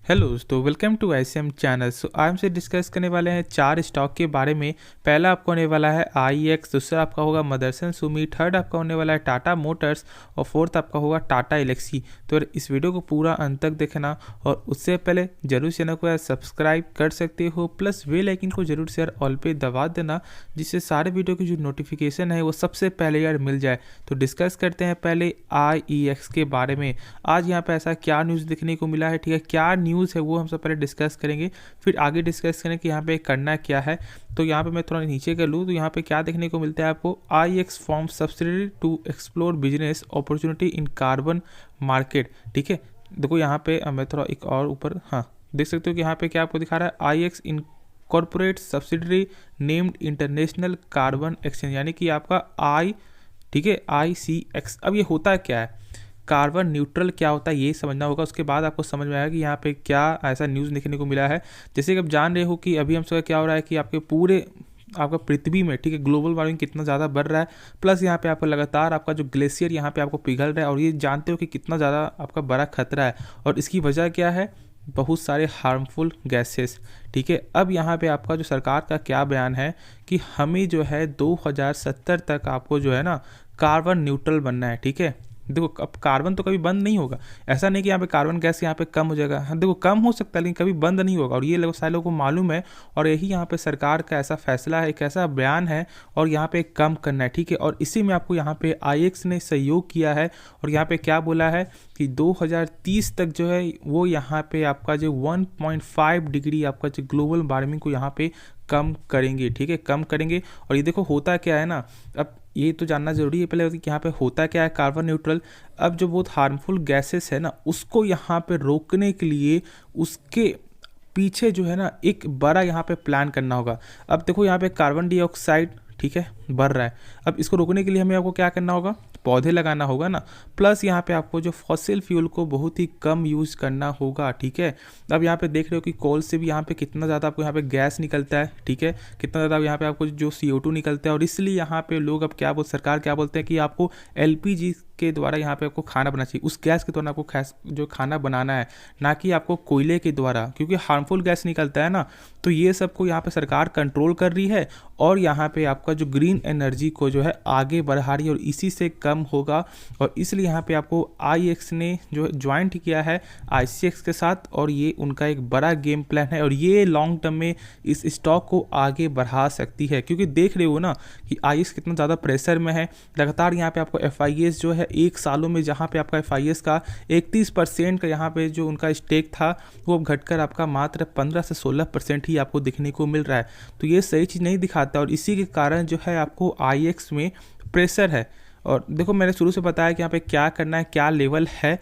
Hello दोस्तों, welcome to ICM channel. आज हमसे डिस्कस करने वाले हैं 4 स्टॉक के बारे में। पहला आपका होने वाला है IEX, दूसरा आपका होगा मदरसन सुमी, थर्ड आपका होने वाला है टाटा मोटर्स और फोर्थ आपका होगा टाटा एलेक्सी। तो इस वीडियो को पूरा अंत तक देखना और उससे पहले जरूर चैनल को सब्सक्राइब कर सकते हो, प्लस बेल आइकन को जरूर से ऑल पे दबा देना, जिससे सारे वीडियो की जो नोटिफिकेशन है वो सबसे पहले यार मिल जाए। तो डिस्कस करते हैं पहले IEX के बारे में। आज यहाँ पे ऐसा क्या न्यूज़ देखने को मिला है, ठीक है, क्या न्यूज़ है वो हम सब पहले डिस्कस करेंगे, फिर आगे डिस्कस करें कि यहाँ पे करना क्या है। तो यहाँ पे मैं थोड़ा नीचे कर लूँ तो यहाँ पे क्या देखने को मिलता है आपको, IEX form subsidiary to explore business opportunity in carbon market. ठीक है, देखो यहाँ पे मैं थोड़ा एक और ऊपर देख सकते हो कि यहाँ पे क्या आपको दिखा रहा है, IEX in corporate subsidiary named international carbon exchange, यानी कि आपका ठीक है ICX। अब ये होता क्या है, कार्बन न्यूट्रल क्या होता है ये समझना होगा, उसके बाद आपको समझ में आएगा कि यहाँ पे क्या ऐसा न्यूज़ देखने को मिला है। जैसे कि आप जान रहे हो कि अभी हम सब क्या हो रहा है कि आपका पृथ्वी में, ठीक है, ग्लोबल वार्मिंग कितना ज़्यादा बढ़ रहा है, प्लस यहाँ पे आपका लगातार आपका जो ग्लेशियर यहाँ पे आपको पिघल रहा है, और ये जानते हो कि कितना ज़्यादा आपका बड़ा खतरा है। और इसकी वजह क्या है, बहुत सारे हार्मफुल गैसेस। ठीक है, अब यहाँ पे आपका जो सरकार का क्या बयान है कि हमें जो है 2070 तक आपको जो है ना कार्बन न्यूट्रल बनना है। ठीक है, देखो अब कार्बन तो कभी बंद नहीं होगा, ऐसा नहीं कि यहाँ पे कार्बन गैस यहाँ पे कम हो जाएगा। हाँ देखो कम हो सकता है लेकिन कभी बंद नहीं होगा, और ये लोग सारे लोगों को मालूम है, और यही यहाँ पे सरकार का ऐसा फैसला है, एक ऐसा बयान है, और यहाँ पे कम करना है। ठीक है, और इसी में आपको यहाँ पे IEX ने सहयोग किया है, और यहाँ पे क्या बोला है कि 2030 तक जो है वो यहाँ पे आपका जो 1.5 डिग्री आपका जो ग्लोबल वार्मिंग को यहाँ पे कम करेंगे। ठीक है, कम करेंगे। और ये देखो होता क्या है ना, अब ये तो जानना जरूरी है पहले कि यहाँ पे होता क्या है कार्बन न्यूट्रल। अब जो बहुत हार्मफुल गैसेस है ना, उसको यहाँ पे रोकने के लिए उसके पीछे जो है ना एक बड़ा यहाँ पे प्लान करना होगा। अब देखो यहाँ पे कार्बन डाइऑक्साइड, ठीक है, बढ़ रहा है। अब इसको रोकने के लिए हमें आपको क्या करना होगा, पौधे लगाना होगा ना, प्लस यहाँ पे आपको जो फॉसिल फ्यूल को बहुत ही कम यूज़ करना होगा। ठीक है, अब यहाँ पे देख रहे हो कि कोल से भी यहाँ पे कितना ज़्यादा आपको यहाँ पे गैस निकलता है। ठीक है, कितना ज़्यादा यहाँ पे आपको जो CO2 निकलता है, और इसलिए यहाँ पे लोग अब सरकार क्या बोलते हैं कि आपको LPG के द्वारा यहाँ पे आपको खाना बनाना चाहिए, उस गैस के द्वारा आपको जो खाना बनाना है, ना कि आपको कोयले के द्वारा, क्योंकि हार्मफुल गैस निकलता है ना। तो ये सबको यहाँ पे सरकार कंट्रोल कर रही है, और यहाँ पे आपका जो ग्रीन एनर्जी को जो है आगे बढ़ा रही है, और इसी से कम होगा। और इसलिए यहाँ पे आपको IEX ने जो ज्वाइंट किया है ICX के साथ, और ये उनका एक बड़ा गेम प्लान है, और ये लॉन्ग टर्म में इस स्टॉक को आगे बढ़ा सकती है, क्योंकि देख रहे हो ना कि IEX कितना ज़्यादा प्रेशर में है। लगातार यहाँ पे आपको FIS जो है एक सालों में, जहाँ पे आपका FIS का 31% का यहाँ पे जो उनका स्टेक था वो अब घटकर आपका मात्र 15 से 16% ही आपको देखने को मिल रहा है। तो ये सही चीज़ नहीं दिखाता, और इसी के कारण जो है आपको IEX में प्रेशर है। और देखो मैंने शुरू से बताया कि यहाँ पे क्या करना है, क्या लेवल है।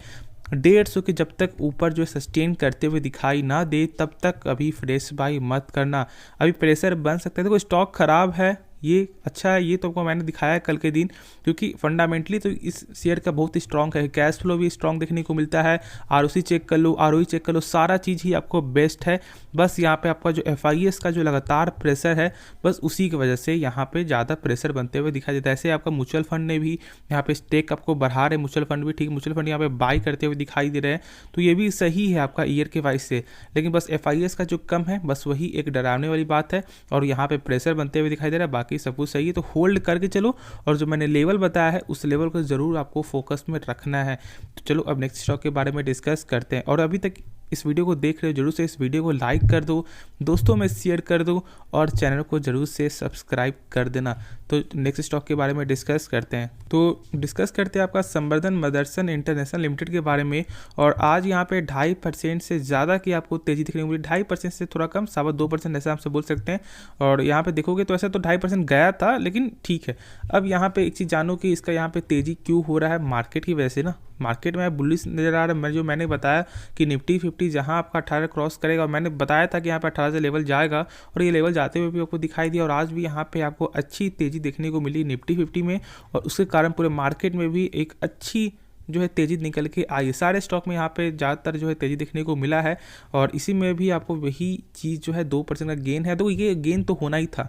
150 के जब तक ऊपर जो सस्टेन करते हुए दिखाई ना दे तब तक अभी फ्रेश बाई मत करना, अभी प्रेशर बन सकता है। देखो स्टॉक खराब है, ये अच्छा है, ये तो आपको मैंने दिखाया है कल के दिन, क्योंकि फंडामेंटली तो इस शेयर का बहुत ही स्ट्रॉन्ग है, कैश फ्लो भी स्ट्रॉन्ग देखने को मिलता है, ROC चेक कर लो, ROE चेक कर लो, सारा चीज़ ही आपको बेस्ट है। बस यहाँ पे आपका जो FIS का जो लगातार प्रेशर है, बस उसी की वजह से यहाँ पे ज़्यादा प्रेशर बनते हुए दिखाई देता है। ऐसे आपका म्यूचुअल फंड ने भी यहाँ पे स्टेक आपको बढ़ा रहे, म्यूचुअल फंड भी ठीक, म्यूचुअल फंड यहाँ पे बाई करते हुए दिखाई दे रहे हैं, तो ये भी सही है आपका ईयर के वाइज से। लेकिन बस FIS का जो कम है, बस वही एक डरावने वाली बात है, और यहाँ पे प्रेशर बनते हुए दिखाई दे रहा है, बाकी सब कुछ सही है। तो होल्ड करके चलो, और जो मैंने लेवल बताया है उस लेवल को जरूर आपको फोकस में रखना है। तो चलो अब नेक्स्ट स्टॉक के बारे में डिस्कस करते हैं। और अभी तक इस वीडियो को देख रहे हो जरूर से इस वीडियो को लाइक कर दो, दोस्तों में शेयर कर दो, और चैनल को जरूर से सब्सक्राइब कर देना। तो नेक्स्ट स्टॉक के बारे में डिस्कस करते हैं। तो डिस्कस करते हैं आपका संवर्धन मदरसन इंटरनेशनल लिमिटेड के बारे में। और आज यहाँ पे 2.5% से ज़्यादा की आपको तेजी दिखने को मिली, 2.5% से थोड़ा कम, 2.25% ऐसा आपसे बोल सकते हैं। और यहाँ पे देखोगे तो ऐसा तो 2.5% गया था, लेकिन ठीक है। अब यहाँ पे एक चीज़ जानो कि इसका यहाँ पे तेजी क्यों हो रहा है, मार्केट की वजह से ना। मार्केट में बुलिश नज़र आ रहा है, मैंने बताया कि निफ्टी 50 जहाँ आपका 18 क्रॉस करेगा, और मैंने बताया था कि यहाँ पे 18 से लेवल जाएगा, और ये लेवल जाते हुए भी आपको दिखाई दिया। और आज भी यहाँ पे आपको अच्छी तेज़ी देखने को मिली निफ्टी 50 में, और उसके कारण पूरे मार्केट में भी एक अच्छी जो है तेज़ी निकल के आई है। सारे स्टॉक में यहाँ पे ज़्यादातर जो है तेज़ी देखने को मिला है और इसी में भी आपको वही चीज़ जो है 2% का गेन है। तो ये गेन तो होना ही था,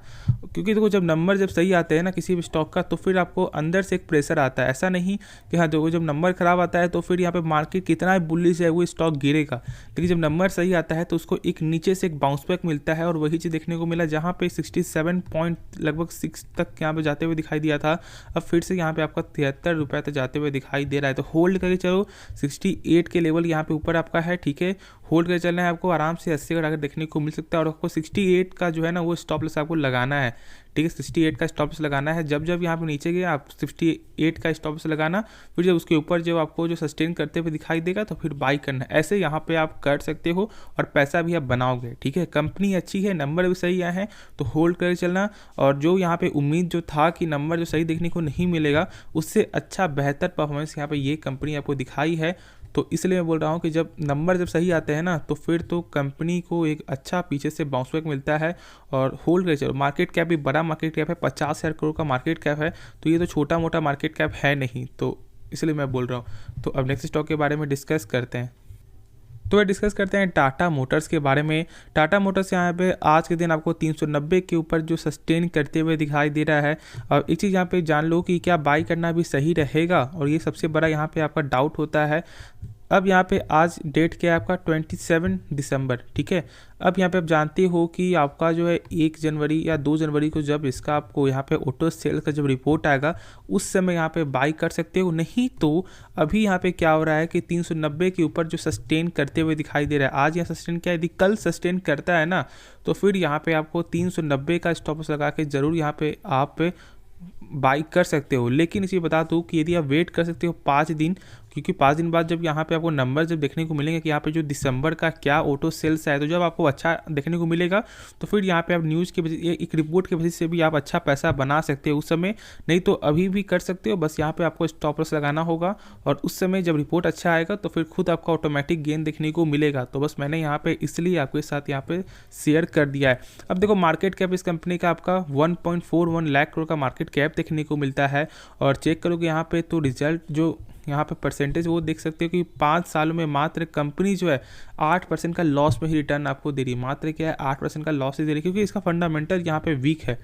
क्योंकि देखो जब नंबर जब सही आते हैं ना किसी भी स्टॉक का, तो फिर आपको अंदर से एक प्रेशर आता है। ऐसा नहीं कि हाँ देखो जब नंबर खराब आता है तो फिर यहाँ पे मार्केट कितना बुलिश है वो स्टॉक गिरेगा, लेकिन जब नंबर सही आता है तो उसको एक नीचे से एक बाउंस बैक मिलता है। और वही चीज़ देखने को मिला जहाँ पे 67 पॉइंट लगभग 6 तक यहाँ पे जाते हुए दिखाई दिया था, अब फिर से यहाँ पे आपका 73 रुपये तक जाते हुए दिखाई दे रहा है। तो होल्ड करके चलो, 68 के लेवल यहाँ पे ऊपर आपका है, ठीक है, होल्ड करके चलना है आपको। आराम से 80 का टारगेट देखने को मिल सकता है और आपको 68 का जो है ना वो स्टॉप लॉस आपको लगाना है, ठीक है, 68 का स्टॉप लॉस लगाना है। जब जब यहाँ पे नीचे गया आप 68 का स्टॉप लॉस लगाना, फिर जब उसके ऊपर जब आपको जो सस्टेन करते हुए दिखाई देगा तो फिर बाई करना है। ऐसे यहाँ पे आप कर सकते हो और पैसा भी आप बनाओगे, ठीक है। कंपनी अच्छी है, नंबर भी सही आए हैं तो होल्ड करके चलना। और जो यहाँ पे उम्मीद जो था कि नंबर जो सही देखने को नहीं मिलेगा, उससे अच्छा बेहतर परफॉर्मेंस यहाँ पे ये कंपनी आपको दिखाई है। तो इसलिए मैं बोल रहा हूँ कि जब नंबर जब सही आते हैं ना तो फिर तो कंपनी को एक अच्छा पीछे से बाउंस बैक मिलता है और होल्ड कर चलो। मार्केट कैप भी बड़ा मार्केट कैप है, 50,000 करोड़ का मार्केट कैप है, तो ये तो छोटा मोटा मार्केट कैप है नहीं, तो इसलिए मैं बोल रहा हूँ। तो अब नेक्स्ट स्टॉक के बारे में डिस्कस करते हैं। तो ये डिस्कस करते हैं टाटा मोटर्स के बारे में। टाटा मोटर्स यहाँ पे आज के दिन आपको 390 के ऊपर जो सस्टेन करते हुए दिखाई दे रहा है। और एक चीज़ यहाँ पे जान लो कि क्या बाई करना भी सही रहेगा, और ये सबसे बड़ा यहाँ पे आपका डाउट होता है। अब यहाँ पे आज डेट क्या है आपका 27 दिसंबर, ठीक है। अब यहाँ पे आप जानते हो कि आपका जो है 1 जनवरी या 2 जनवरी को जब इसका आपको यहाँ पे ऑटो सेल का जब रिपोर्ट आएगा उस समय यहाँ पे बाई कर सकते हो। नहीं तो अभी यहाँ पे क्या हो रहा है कि 390 के ऊपर जो सस्टेन करते हुए दिखाई दे रहा है, आज यहाँ सस्टेन क्या है, यदि कल सस्टेन करता है ना तो फिर यहाँ पे आपको 390 का स्टॉप लॉस लगा के जरूर यहाँ पे आप बाई कर सकते हो। लेकिन इसे बता दूँ कि यदि आप वेट कर सकते हो 5 दिन, क्योंकि 5 दिन बाद जब यहाँ पे आपको नंबर जब देखने को मिलेंगे कि यहाँ पे जो दिसंबर का क्या ऑटो सेल्स है, तो जब आपको अच्छा देखने को मिलेगा तो फिर यहाँ पे आप न्यूज़ की वजह एक रिपोर्ट की वजह से भी आप अच्छा पैसा बना सकते हो उस समय। नहीं तो अभी भी कर सकते हो, बस यहाँ पे आपको स्टॉप लॉस लगाना होगा और उस समय जब रिपोर्ट अच्छा आएगा तो फिर खुद आपको ऑटोमेटिक गेन देखने को मिलेगा। तो बस मैंने यहाँ पे इसलिए आपके साथ यहाँ पे शेयर कर दिया है। अब देखो मार्केट कैप इस कंपनी का आपका 1.41 लाख करोड़ का मार्केट कैप देखने को मिलता है। और चेक करोगे यहाँ पे तो रिजल्ट जो यहाँ पे परसेंटेज वो देख सकते हो कि 5 सालों में मात्र कंपनी जो है 8% का लॉस में ही रिटर्न आपको दे रही है। मात्र क्या है 8% का लॉस ही दे रही है, क्योंकि इसका फंडामेंटल यहाँ पे वीक है,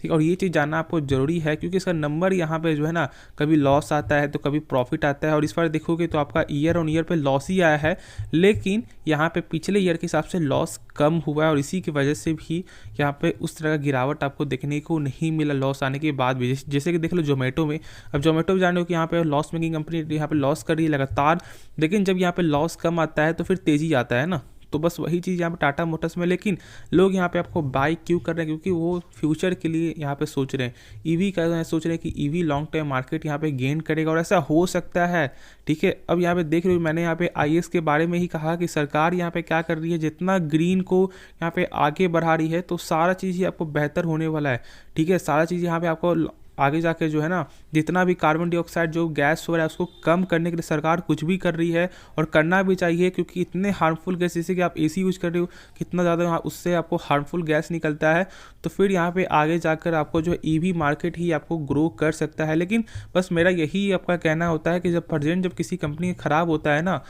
ठीक। और ये चीज़ जानना आपको जरूरी है क्योंकि इसका नंबर यहाँ पे जो है ना कभी लॉस आता है तो कभी प्रॉफिट आता है। और इस बार देखोगे तो आपका ईयर ऑन ईयर पे लॉस ही आया है, लेकिन यहाँ पे पिछले ईयर के हिसाब से लॉस कम हुआ है और इसी की वजह से भी यहाँ पे उस तरह का गिरावट आपको देखने को नहीं मिला लॉस आने के बाद भी। जैसे कि देख लो जोमेटो में, अब जोमेटो भी जान लो कि यहाँ पे लॉस मेकिंग कंपनी यहाँ पे लॉस कर रही है लगातार, लेकिन जब यहाँ पे लॉस कम आता है तो फिर तेज़ी आता है ना। तो बस वही चीज़ यहाँ पे टाटा मोटर्स में। लेकिन लोग यहाँ पे आपको बाई क्यों कर रहे हैं, क्योंकि वो फ्यूचर के लिए यहाँ पे सोच रहे हैं, ईवी का सोच रहे हैं कि ईवी लॉन्ग टर्म मार्केट यहाँ पे गेन करेगा और ऐसा हो सकता है, ठीक है। अब यहाँ पे देख रहे हो मैंने यहाँ पे IEX के बारे में ही कहा कि सरकार यहाँ पे क्या कर रही है, जितना ग्रीन को यहाँ पे आगे बढ़ा रही है तो सारा चीज़ ही आपको बेहतर होने वाला है, ठीक है। सारा चीज़ यहाँ पे आपको आगे जाके जो है ना जितना भी कार्बन डाइऑक्साइड जो गैस हो रहा है उसको कम करने के लिए सरकार कुछ भी कर रही है और करना भी चाहिए, क्योंकि इतने हार्मफुल गैस जैसे कि आप AC यूज कर रहे हो कितना ज़्यादा उससे आपको हार्मफुल गैस निकलता है। तो फिर यहाँ पे आगे जाकर आपको जो EV मार्केट ही आपको ग्रो कर सकता है। लेकिन बस मेरा यही आपका कहना होता है कि जब प्रेजेंट जब किसी कंपनी ख़राब होता है ना,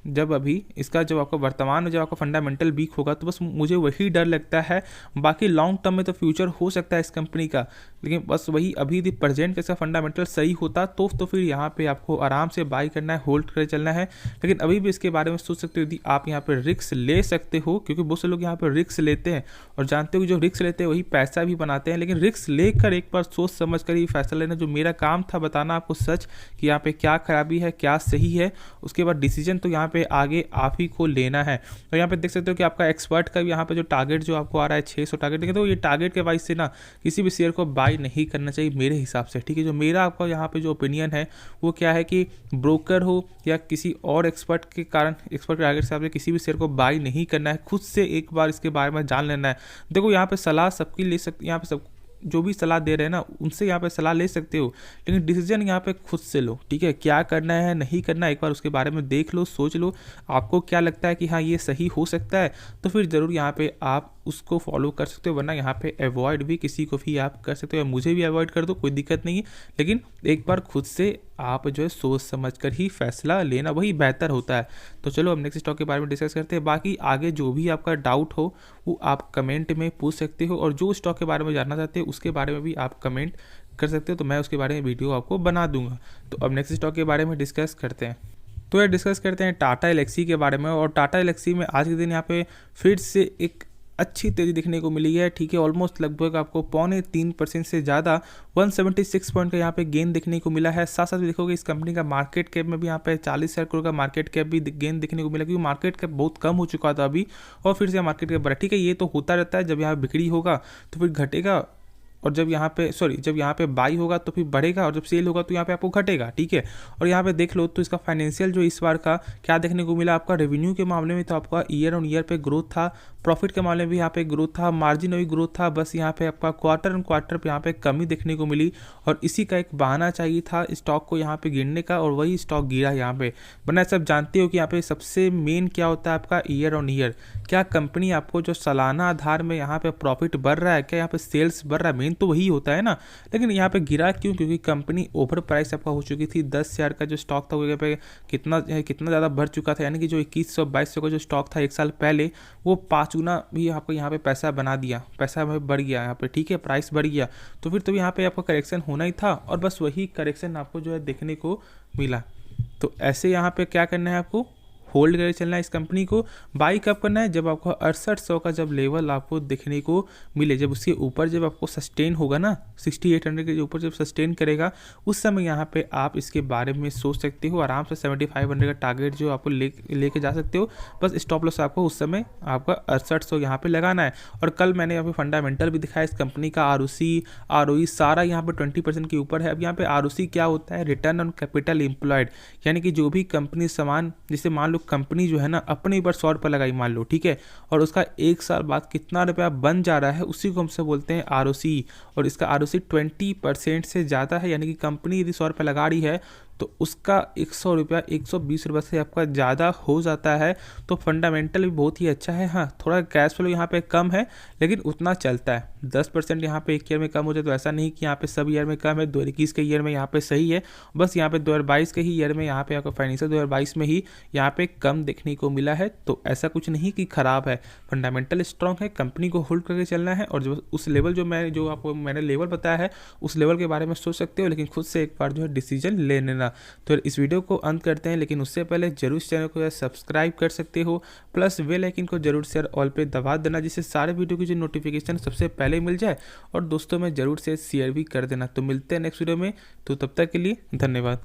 जब अभी इसका जब आपका वर्तमान में जब आपका फंडामेंटल वीक होगा तो बस मुझे वही डर लगता है। बाकी लॉन्ग टर्म में तो फ्यूचर हो सकता है इस कंपनी का, लेकिन बस वही अभी यदि प्रेजेंट का इसका फंडामेंटल सही होता तो फिर यहाँ पे आपको आराम से बाई करना है, होल्ड कर चलना है। लेकिन अभी भी इसके बारे में सोच सकते हो यदि आप यहाँ पे रिस्क ले सकते हो, क्योंकि बहुत से लोग यहाँ पे रिस्क लेते हैं और जानते हो जो रिस्क लेते हैं वही पैसा भी बनाते हैं। लेकिन रिस्क लेकर एक बार सोच समझ कर ही फैसला लेना, जो मेरा काम था बताना आपको सच कि यहाँ पे क्या खराबी है क्या सही है, उसके बाद डिसीजन तो यहाँ पे आगे आप ही को लेना है। तो यहाँ पे देख सकते हो कि आपका एक्सपर्ट का भी यहाँ पे जो टारगेट जो आपको आ रहा है 600 टारगेट, लेकिन तो ये टारगेट के वाइज से ना किसी भी शेयर को बाई नहीं करना चाहिए मेरे हिसाब से, ठीक है। जो मेरा आपका यहाँ पे जो ओपिनियन है वो क्या है कि ब्रोकर हो या किसी और एक्सपर्ट के कारण एक्सपर्ट के टारगेट से आपने किसी भी शेयर को बाई नहीं करना है, खुद से एक बार इसके बारे में जान लेना है। देखो यहाँ पे सलाह सबकी ले सकती, यहाँ पे सब जो भी सलाह दे रहे हैं ना उनसे यहाँ पे सलाह ले सकते हो, लेकिन डिसीजन यहाँ पे खुद से लो, ठीक है। क्या करना है नहीं करना एक बार उसके बारे में देख लो, सोच लो, आपको क्या लगता है कि हाँ ये सही हो सकता है तो फिर ज़रूर यहाँ पे आप उसको फॉलो कर सकते हो, वरना यहाँ पे अवॉइड भी किसी को भी आप कर सकते हो, या मुझे भी अवॉइड कर दो, कोई दिक्कत नहीं है। लेकिन एक बार खुद से आप जो है सोच समझ कर ही फैसला लेना वही बेहतर होता है। तो चलो अब नेक्स्ट स्टॉक के बारे में डिस्कस करते हैं। बाकी आगे जो भी आपका डाउट हो वो आप कमेंट में पूछ सकते हो, और जो स्टॉक के बारे में जानना चाहते हो उसके बारे में भी आप कमेंट कर सकते हो, तो मैं उसके बारे में वीडियो आपको बना दूंगा। तो अब नेक्स्ट स्टॉक के बारे में डिस्कस करते हैं। तो ये डिस्कस करते हैं टाटा एलेक्सी के बारे में। और टाटा एलेक्सी में आज के दिन यहाँ पे फिर से एक अच्छी तेज़ी दिखने को मिली है, ठीक है। ऑलमोस्ट लगभग आपको 0.3% से ज़्यादा 176 पॉइंट का यहाँ पे गेन देखने को मिला है। साथ साथ देखोगे इस कंपनी का मार्केट कैप में भी यहाँ पे 40,000 करोड़ का मार्केट कैप भी गेन देखने को मिला, क्योंकि मार्केट कैप बहुत कम हो चुका था अभी, और फिर से मार्केट कैप बढ़ा, ठीक है। ये तो होता रहता है, जब यहाँ बिक्री होगा तो फिर घटेगा, और जब यहाँ पे बाई होगा तो फिर बढ़ेगा, और जब सेल होगा तो यहाँ पे आपको घटेगा, ठीक है। और यहाँ पे देख लो तो इसका फाइनेंशियल जो इस बार का क्या देखने को मिला, आपका रेवेन्यू के मामले में तो आपका ईयर ऑन ईयर पे ग्रोथ था, प्रॉफिट के मामले में भी यहाँ पे ग्रोथ था, मार्जिन में भी ग्रोथ था, बस यहाँ पे आपका क्वार्टर ऑन क्वार्टर पे यहाँ पे कमी देखने को मिली, और इसी का एक बहाना चाहिए था स्टॉक को यहाँ पे गिरने का, और वही स्टॉक गिरा यहाँ पे। वरना सब जानते हो कि यहाँ पे सबसे मेन क्या होता है आपका ईयर ऑन ईयर, क्या कंपनी आपको जो सालाना आधार में यहाँ पे प्रॉफिट बढ़ रहा है, क्या यहाँ पे सेल्स बढ़ रहा है, मेन तो वही होता है ना। लेकिन यहाँ पे गिरा क्यों, क्योंकि कंपनी ओवर प्राइस आपका हो चुकी थी। 10 शेयर का जो स्टॉक था वो यहाँ पे कितना ज़्यादा बढ़ चुका था, यानी कि जो 2100-2200 का जो स्टॉक था एक साल पहले, वो 5 गुना भी आपको यहाँ पे पैसा बना दिया, पैसा बढ़ गया यहाँ पे, ठीक है, प्राइस बढ़ गया। तो फिर तो यहाँ पे आपका करेक्शन होना ही था, और बस वही करेक्शन आपको जो है देखने को मिला। तो ऐसे यहाँ पे क्या करना है, आपको होल्ड करके चलना है इस कंपनी को। बाई कब करना है, जब आपको 6800 का जब लेवल आपको देखने को मिले, जब उसके ऊपर जब आपको सस्टेन होगा ना, 6800 के ऊपर जब सस्टेन करेगा, उस समय यहाँ पे आप इसके बारे में सोच सकते हो। आराम से 7500 का टारगेट जो आपको लेके जा सकते हो। बस स्टॉप लॉस आपको उस समय आपका 6800 यहाँ पे लगाना है। और कल मैंने यहाँ पे फंडामेंटल भी दिखाया इस कंपनी का, ROE सारा यहाँ पे 20% के ऊपर है। अब यहाँ पे ROC क्या होता है, रिटर्न ऑन कैपिटल एम्प्लॉयड, यानी कि जो भी कंपनी सामान, जैसे मान लो कंपनी जो है ना अपने ऊपर 100 रुपये लगाई मान लो, ठीक है, और उसका एक साल बाद कितना रुपया बन जा रहा है, उसी को हमसे बोलते हैं ROC। और इसका ROC 20% से ज़्यादा है, यानी कि कंपनी यदि 100 रुपये लगा रही है तो उसका 100 रुपया 120 रुपये से आपका ज़्यादा हो जाता है। तो फंडामेंटल भी बहुत ही अच्छा है। हाँ, थोड़ा कैश फ्लो यहाँ पे कम है, लेकिन उतना चलता है। 10% यहाँ पे एक ईयर में कम हो जाए तो ऐसा नहीं कि यहाँ पे सब ईयर में कम है। 2021 के ईयर में यहाँ पे सही है, बस यहाँ पे 2022 के ही ईयर में यहाँ पे आपको फाइनेंशियल 2022 में ही यहाँ पे कम देखने को मिला है। तो ऐसा कुछ नहीं कि खराब है, फंडामेंटल स्ट्रॉन्ग है, कंपनी को होल्ड करके चलना है। और जो उस लेवल जो आपको मैंने लेवल बताया है, उस लेवल के बारे में सोच सकते हो, लेकिन खुद से एक बार जो है डिसीजन ले लेना। तो इस वीडियो को अंत करते हैं, लेकिन उससे पहले जरूर चैनल को सब्सक्राइब कर सकते हो, प्लस बेल आइकन को जरूर से ऑल पे दबा देना, जिससे सारे वीडियो की जो नोटिफिकेशन सबसे पहले मिल जाए, और दोस्तों में जरूर से शेयर भी कर देना। तो मिलते हैं नेक्स्ट वीडियो में, तो तब तक के लिए धन्यवाद।